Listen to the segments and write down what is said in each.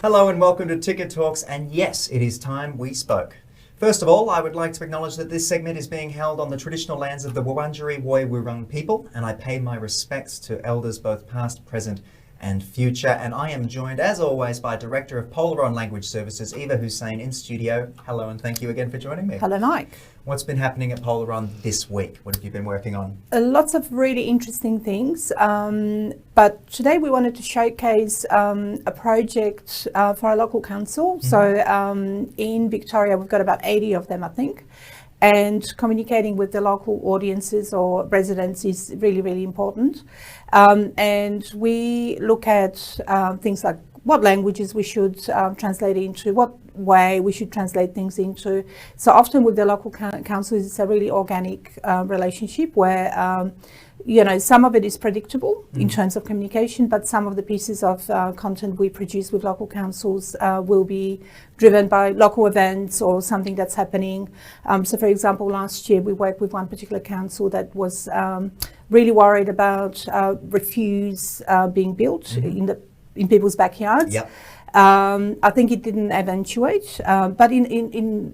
Hello and welcome to Ticket Talks, and yes, it is time we spoke. First of all, I would like to acknowledge that this segment is being held on the traditional lands of the Wurundjeri Woi-wurrung people, and I pay my respects to elders both past, present and future. And I am joined, as always, by Director of Polaron Language Services, Eva Hussein, in studio. Hello and thank you again for joining me. Hello, Mike. What's been happening at Polaron this week? What have you been working on? Lots of really interesting things, but today we wanted to showcase a project for our local council. Mm-hmm. So in Victoria, we've got about 80 of them, I think. And communicating with the local audiences or residents is really, really important. And we look at things like what languages we should translate into, what way we should translate things into. So often with the local councils, it's a really organic relationship where some of it is predictable in terms of communication, but some of the pieces of content we produce with local councils will be driven by local events or something that's happening. So for example, last year we worked with one particular council that was really worried about refuse being built in people's backyards. Yep. I think it didn't eventuate, but in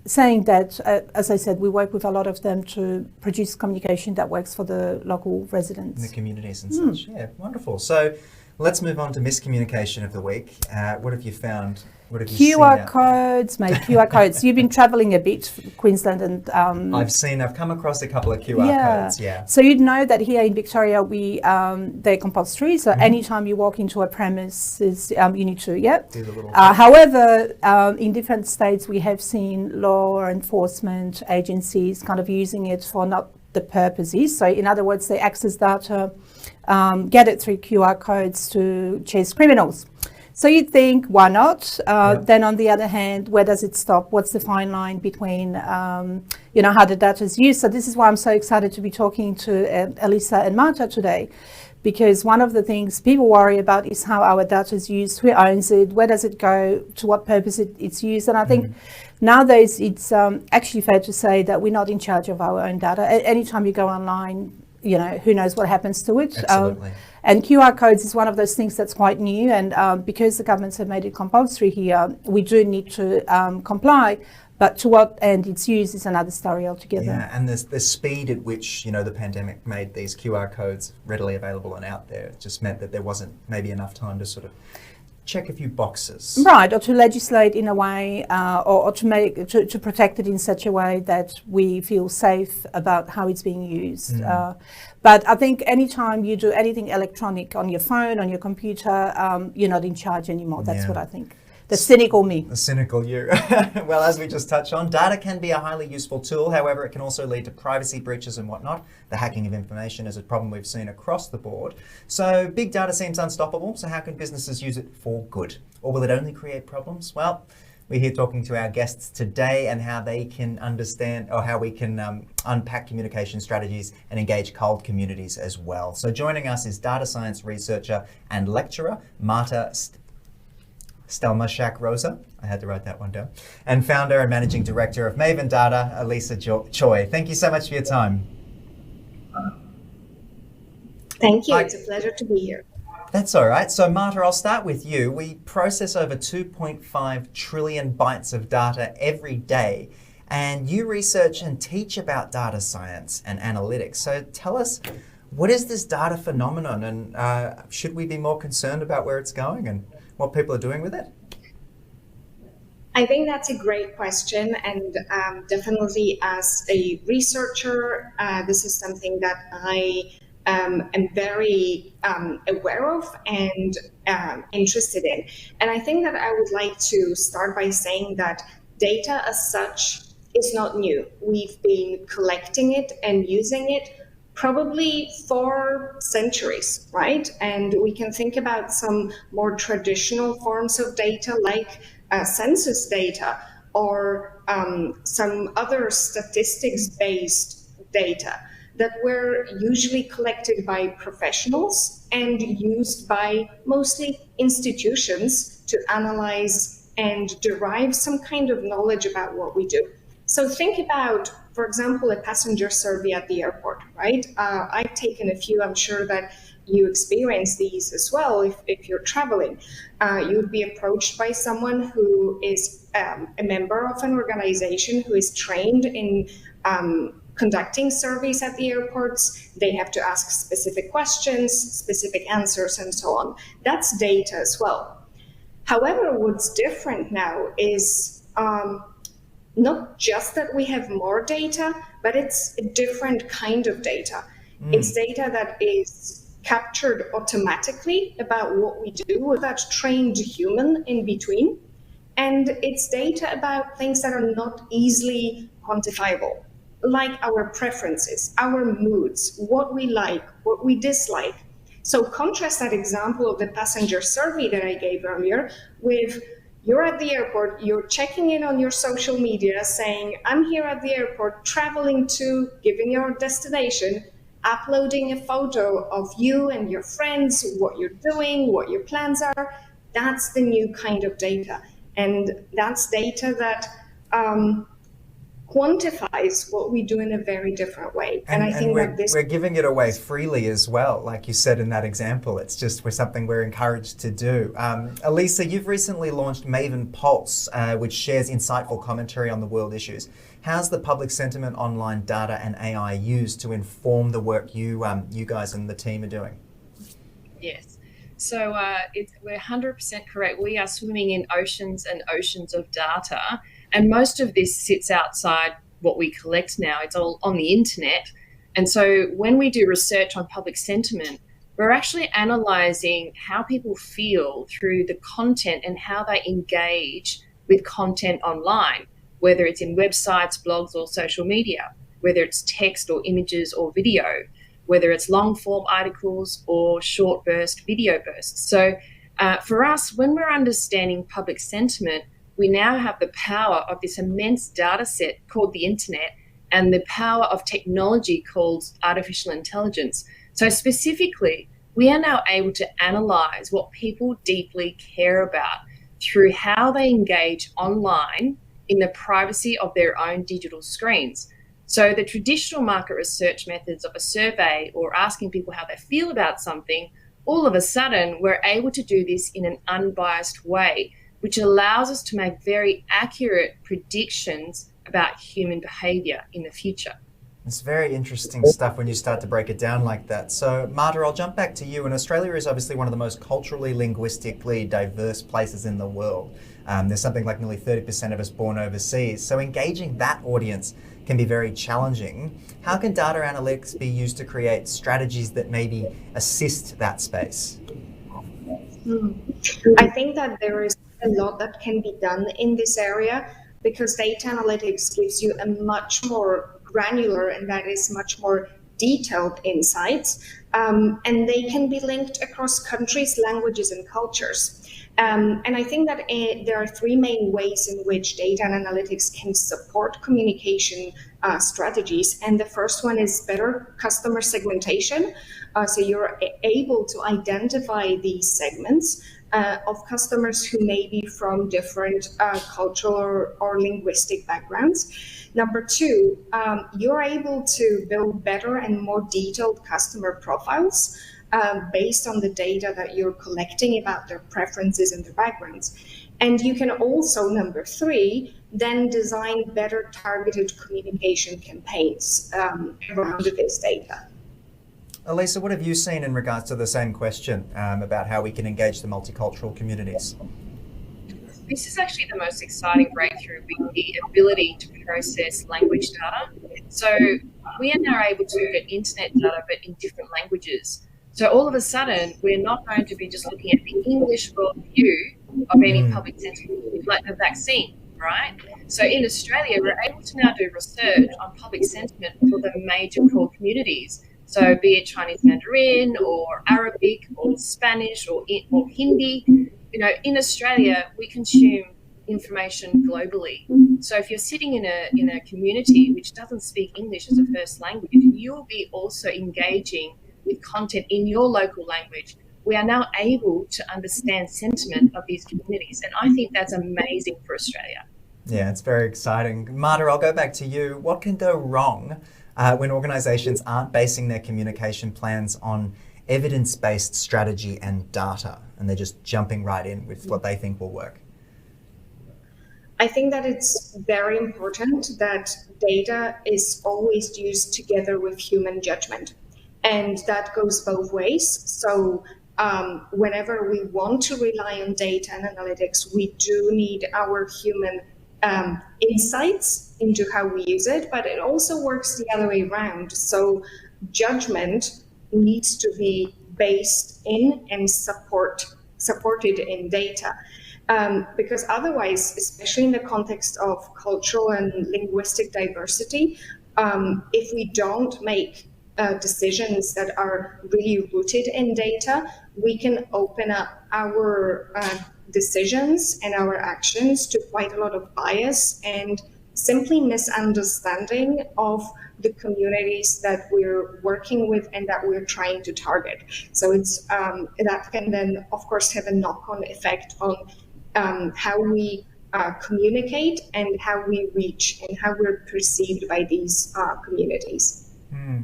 saying that, as I said, we work with a lot of them to produce communication that works for the local residents. In the communities and such. Yeah, wonderful. So let's move on to miscommunication of the week. What have you found? What have you QR codes, mate, QR codes. You've been travelling a bit, Queensland, and I've come across a couple of QR codes, yeah. So you'd know that here in Victoria, they're compulsory. So anytime you walk into a premises, you need to, do the little however, in different states, we have seen law enforcement agencies kind of using it for not the purposes. So in other words, they access data, get it through QR codes to chase criminals. So you'd think, why not? Then on the other hand, where does it stop? What's the fine line between, how the data is used? So this is why I'm so excited to be talking to Elisa and Marta today, because one of the things people worry about is how our data is used, who owns it, where does it go, to what purpose it's used. And I think nowadays it's actually fair to say that we're not in charge of our own data. Anytime you go online, who knows what happens to it. Absolutely. And QR codes is one of those things that's quite new, and because the governments have made it compulsory here, we do need to comply, but to what end it's used is another story altogether. Yeah, and the speed at which, the pandemic made these QR codes readily available and out there, it just meant that there wasn't maybe enough time to sort of check a few boxes. Right, or to legislate in a way, or to protect it in such a way that we feel safe about how it's being used. But I think anytime you do anything electronic on your phone, on your computer, you're not in charge anymore. That's what I think. The cynical me. The cynical you. Well, as we just touched on, data can be a highly useful tool. However, it can also lead to privacy breaches and whatnot. The hacking of information is a problem we've seen across the board. So big data seems unstoppable. So how can businesses use it for good? Or will it only create problems? Well, we're here talking to our guests today and how they can understand, or how we can unpack communication strategies and engage cold communities as well. So joining us is data science researcher and lecturer, Marta Stelmaszak Rosa, I had to write that one down, and founder and managing director of Maven Data, Elisa Choy. Thank you so much for your time. Thank you. It's a pleasure to be here. That's all right. So Marta, I'll start with you. We process over 2.5 trillion bytes of data every day, and you research and teach about data science and analytics. So tell us, what is this data phenomenon, and should we be more concerned about where it's going and what people are doing with it? I think that's a great question, and definitely as a researcher, this is something that I am very aware of and interested in. And I think that I would like to start by saying that data as such is not new. We've been collecting it and using it probably for centuries, right? And we can think about some more traditional forms of data like census data or some other statistics-based data that were usually collected by professionals and used by mostly institutions to analyze and derive some kind of knowledge about what we do. So think about, for example, a passenger survey at the airport, right? I've taken a few. I'm sure that you experience these as well if you're traveling. You would be approached by someone who is a member of an organization who is trained in conducting surveys at the airports. They have to ask specific questions, specific answers, and so on. That's data as well. However, what's different now is not just that we have more data, but it's a different kind of data. It's data that is captured automatically about what we do without trained human in between. And it's data about things that are not easily quantifiable, like our preferences, our moods, what we like, what we dislike. So contrast that example of the passenger survey that I gave earlier with you're at the airport, you're checking in on your social media saying, I'm here at the airport, traveling to, giving your destination, uploading a photo of you and your friends, what you're doing, what your plans are. That's the new kind of data. And that's data that quantifies what we do in a very different way. And I think we're giving it away freely as well, like you said in that example. It's just something we're encouraged to do. Elisa, you've recently launched Maven Pulse, which shares insightful commentary on the world issues. How's the public sentiment, online data and AI used to inform the work you guys and the team are doing? Yes. So we're 100% correct. We are swimming in oceans and oceans of data. And most of this sits outside what we collect now. It's all on the internet. And so when we do research on public sentiment, we're actually analysing how people feel through the content and how they engage with content online, whether it's in websites, blogs, or social media, whether it's text or images or video, whether it's long form articles or short burst video bursts. So for us, when we're understanding public sentiment, we now have the power of this immense data set called the internet and the power of technology called artificial intelligence. So specifically, we are now able to analyze what people deeply care about through how they engage online in the privacy of their own digital screens. So the traditional market research methods of a survey or asking people how they feel about something, all of a sudden, we're able to do this in an unbiased way, which allows us to make very accurate predictions about human behaviour in the future. It's very interesting stuff when you start to break it down like that. So, Marta, I'll jump back to you. And Australia is obviously one of the most culturally, linguistically diverse places in the world. There's something like nearly 30% of us born overseas. So engaging that audience can be very challenging. How can data analytics be used to create strategies that maybe assist that space? I think that there is a lot that can be done in this area because data analytics gives you a much more granular and that is much more detailed insights, and they can be linked across countries, languages, and cultures. And I think that there are three main ways in which data and analytics can support communication strategies. And the first one is better customer segmentation. So you're able to identify these segments of customers who may be from different cultural or linguistic backgrounds. Number two, you're able to build better and more detailed customer profiles based on the data that you're collecting about their preferences and their backgrounds. And you can also, number three, then design better targeted communication campaigns around this data. Elisa, what have you seen in regards to the same question about how we can engage the multicultural communities? This is actually the most exciting breakthrough with the ability to process language data. So we are now able to look at internet data, but in different languages. So all of a sudden, we're not going to be just looking at the English worldview of any public sentiment, like the vaccine, right? So in Australia, we're able to now do research on public sentiment for the major core communities. So be it Chinese Mandarin or Arabic or Spanish or Hindi, you know, in Australia, we consume information globally. So if you're sitting in a community which doesn't speak English as a first language, you'll be also engaging with content in your local language. We are now able to understand sentiment of these communities. And I think that's amazing for Australia. Yeah, it's very exciting. Marta, I'll go back to you. What can go wrong when organisations aren't basing their communication plans on evidence-based strategy and data, and they're just jumping right in with what they think will work? I think that it's very important that data is always used together with human judgment. And that goes both ways. So whenever we want to rely on data and analytics, we do need our human insights into how we use it, but it also works the other way around. So judgment needs to be based in and supported in data. Because otherwise, especially in the context of cultural and linguistic diversity, if we don't make decisions that are really rooted in data, we can open up our decisions and our actions to quite a lot of bias and simply misunderstanding of the communities that we're working with and that we're trying to target. So it's that can then, of course, have a knock-on effect on how we communicate and how we reach and how we're perceived by these communities.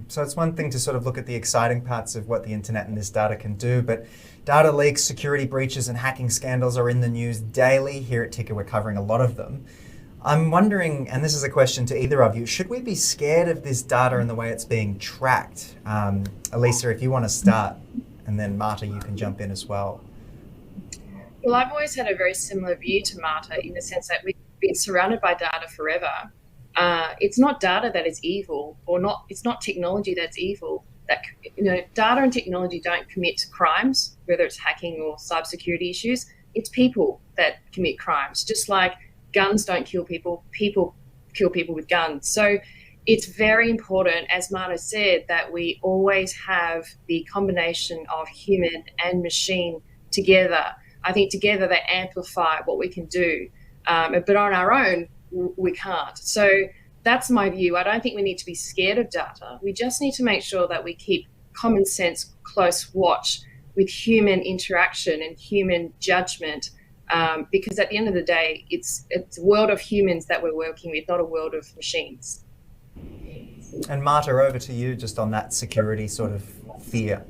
So it's one thing to sort of look at the exciting parts of what the internet and this data can do, but data leaks, security breaches and hacking scandals are in the news daily. Here at Ticker, we're covering a lot of them. I'm wondering, and this is a question to either of you, should we be scared of this data and the way it's being tracked? Elisa, if you want to start, and then Marta, you can jump in as well. Well, I've always had a very similar view to Marta in the sense that we've been surrounded by data forever. It's not data that is evil, it's not technology that's evil. That, data and technology don't commit crimes, whether it's hacking or cybersecurity issues. It's people that commit crimes. Just like guns don't kill people, people kill people with guns. So it's very important, as Marta said, that we always have the combination of human and machine together. I think together they amplify what we can do, but on our own, we can't. So that's my view. I don't think we need to be scared of data. We just need to make sure that we keep common sense close watch with human interaction and human judgment, because at the end of the day, it's a world of humans that we're working with, not a world of machines. And Marta, over to you just on that security sort of fear.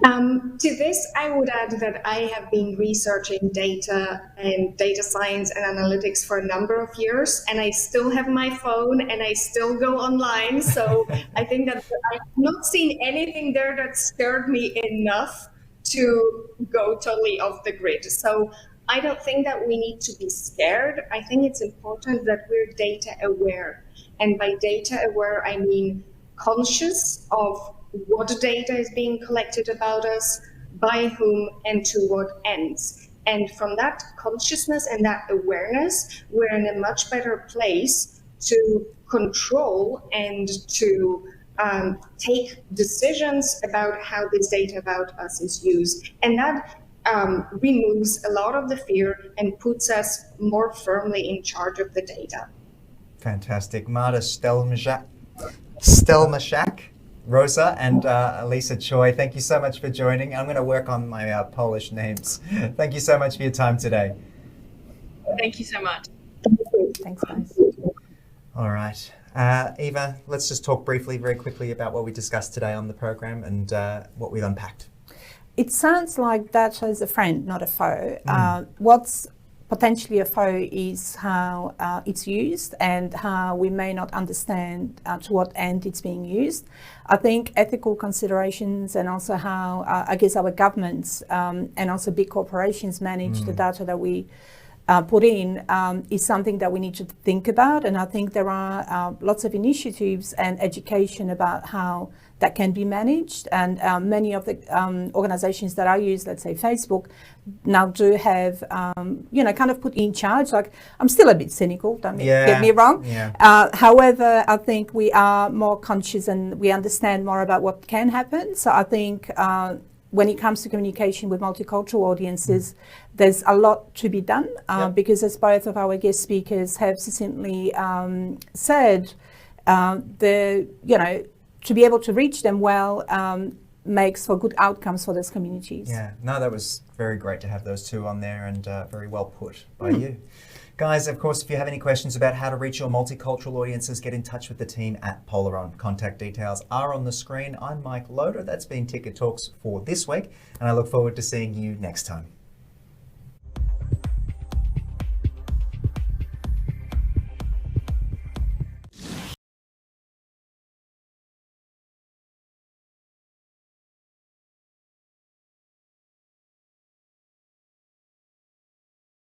To this, I would add that I have been researching data and data science and analytics for a number of years, and I still have my phone and I still go online. So I think that I've not seen anything there that scared me enough to go totally off the grid. So I don't think that we need to be scared. I think it's important that we're data aware. And by data aware, I mean conscious of what data is being collected about us, by whom, and to what ends. And from that consciousness and that awareness, we're in a much better place to control and to take decisions about how this data about us is used. And that removes a lot of the fear and puts us more firmly in charge of the data. Fantastic. Marta, Stelmaszak, Rosa and Elisa Choy, thank you so much for joining. I'm going to work on my Polish names. Thank you so much for your time today. Thank you so much. Thanks, guys. All right. Eva, let's just talk briefly, very quickly about what we discussed today on the program and what we've unpacked. It sounds like data is a friend, not a foe. What's potentially a foe is how it's used and how we may not understand to what end it's being used. I think ethical considerations and also how I guess our governments and also big corporations manage the data that we put in is something that we need to think about. And I think there are lots of initiatives and education about how that can be managed. And many of the organizations that I use, let's say Facebook, now do have, kind of put in charge. Like, I'm still a bit cynical, don't get me wrong. Yeah. However, I think we are more conscious and we understand more about what can happen. So I think when it comes to communication with multicultural audiences, there's a lot to be done because, as both of our guest speakers have succinctly said, to be able to reach them well makes for good outcomes for those communities. Yeah, no, that was very great to have those two on there and very well put by you. Guys, of course, if you have any questions about how to reach your multicultural audiences, get in touch with the team at Polaron. Contact details are on the screen. I'm Mike Loader. That's been Ticket Talks for this week, and I look forward to seeing you next time.